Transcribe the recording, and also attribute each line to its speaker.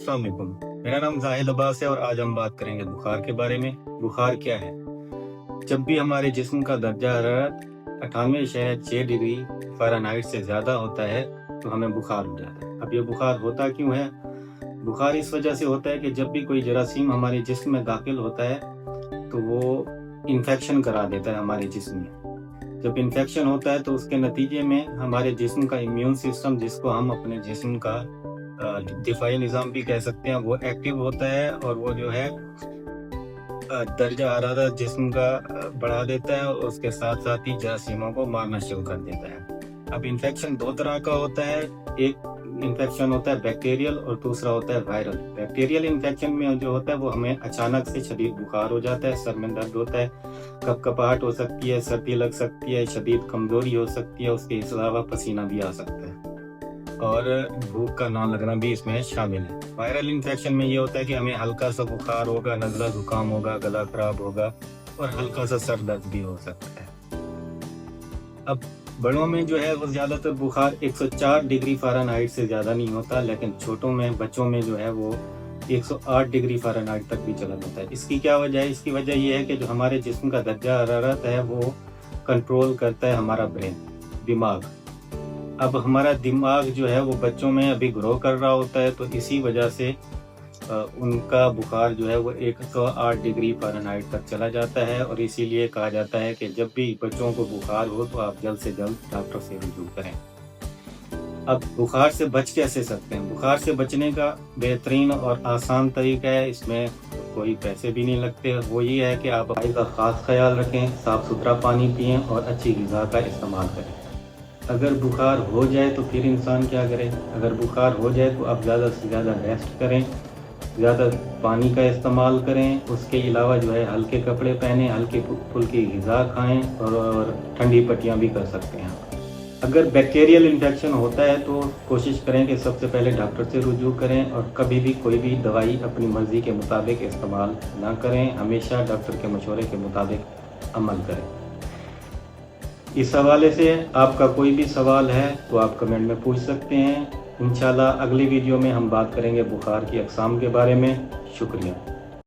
Speaker 1: السلام علیکم، میرا نام زاہد عباس ہے اور آج ہم بات کریں گے بخار کے بارے میں۔ بخار کیا ہے؟ جب بھی ہمارے جسم کا درجہ حرارت 98.6 ڈگری فارنہائٹ سے زیادہ ہوتا ہے تو ہمیں بخار ہو جاتا ہے۔ اب یہ بخار ہوتا کیوں ہے؟ بخار اس وجہ سے ہوتا ہے کہ جب بھی کوئی جراثیم ہمارے جسم میں داخل ہوتا ہے تو وہ انفیکشن کرا دیتا ہے ہمارے جسم میں۔ جب انفیکشن ہوتا ہے تو اس کے نتیجے میں ہمارے جسم کا امیون سسٹم، جس کو ہم اپنے جسم کا دفاعی نظام بھی کہہ سکتے ہیں، وہ ایکٹیو ہوتا ہے اور وہ جو ہے درجہ حرارت جسم کا بڑھا دیتا ہے اور اس کے ساتھ ساتھ ہی جراثیموں کو مارنا شروع کر دیتا ہے۔ اب انفیکشن دو طرح کا ہوتا ہے، ایک انفیکشن ہوتا ہے بیکٹیریل اور دوسرا ہوتا ہے وائرل۔ بیکٹیریل انفیکشن میں جو ہوتا ہے وہ ہمیں اچانک سے شدید بخار ہو جاتا ہے، سر میں درد ہوتا ہے، کپکپاہٹ ہو سکتی ہے، سردی لگ سکتی ہے، شدید کمزوری ہو سکتی ہے، اس کے علاوہ پسینہ بھی آ سکتا ہے اور بھوک کا نہ لگنا بھی اس میں شامل ہے۔ وائرل انفیکشن میں یہ ہوتا ہے کہ ہمیں ہلکا سا بخار ہوگا، نزلہ زکام ہوگا، گلا خراب ہوگا اور ہلکا سا سر درد بھی ہو سکتا ہے۔ اب بڑوں میں جو ہے وہ زیادہ تر بخار 104 ڈگری فارنہائٹ سے زیادہ نہیں ہوتا، لیکن چھوٹوں میں، بچوں میں جو ہے وہ 108 ڈگری فارنہائٹ تک بھی چلا جاتا ہے۔ اس کی کیا وجہ ہے؟ اس کی وجہ یہ ہے کہ جو ہمارے جسم کا درجہ حرارت ہے وہ کنٹرول کرتا ہے ہمارا برین، دماغ۔ اب ہمارا دماغ جو ہے وہ بچوں میں ابھی گرو کر رہا ہوتا ہے، تو اسی وجہ سے ان کا بخار جو ہے وہ 108 ڈگری فارنہائٹ تک چلا جاتا ہے، اور اسی لیے کہا جاتا ہے کہ جب بھی بچوں کو بخار ہو تو آپ جلد سے جلد ڈاکٹر سے رجوع کریں۔ اب بخار سے بچ کیسے سکتے ہیں؟ بخار سے بچنے کا بہترین اور آسان طریقہ ہے، اس میں کوئی پیسے بھی نہیں لگتے، وہ یہ ہے کہ آپ صفائی کا خاص خیال رکھیں، صاف ستھرا پانی پئیں اور اچھی غذا کا استعمال کریں۔ اگر بخار ہو جائے تو پھر انسان کیا کرے؟ اگر بخار ہو جائے تو آپ زیادہ سے زیادہ ریسٹ کریں، زیادہ پانی کا استعمال کریں، اس کے علاوہ جو ہے ہلکے کپڑے پہنیں، ہلکی پھلکی غذا کھائیں اور ٹھنڈی پٹیاں بھی کر سکتے ہیں۔ اگر بیکٹیریل انفیکشن ہوتا ہے تو کوشش کریں کہ سب سے پہلے ڈاکٹر سے رجوع کریں اور کبھی بھی کوئی بھی دوائی اپنی مرضی کے مطابق استعمال نہ کریں، ہمیشہ ڈاکٹر کے مشورے کے مطابق عمل کریں۔ اس حوالے سے آپ کا کوئی بھی سوال ہے تو آپ کمنٹ میں پوچھ سکتے ہیں۔ انشاءاللہ اگلی ویڈیو میں ہم بات کریں گے بخار کی اقسام کے بارے میں۔ شکریہ۔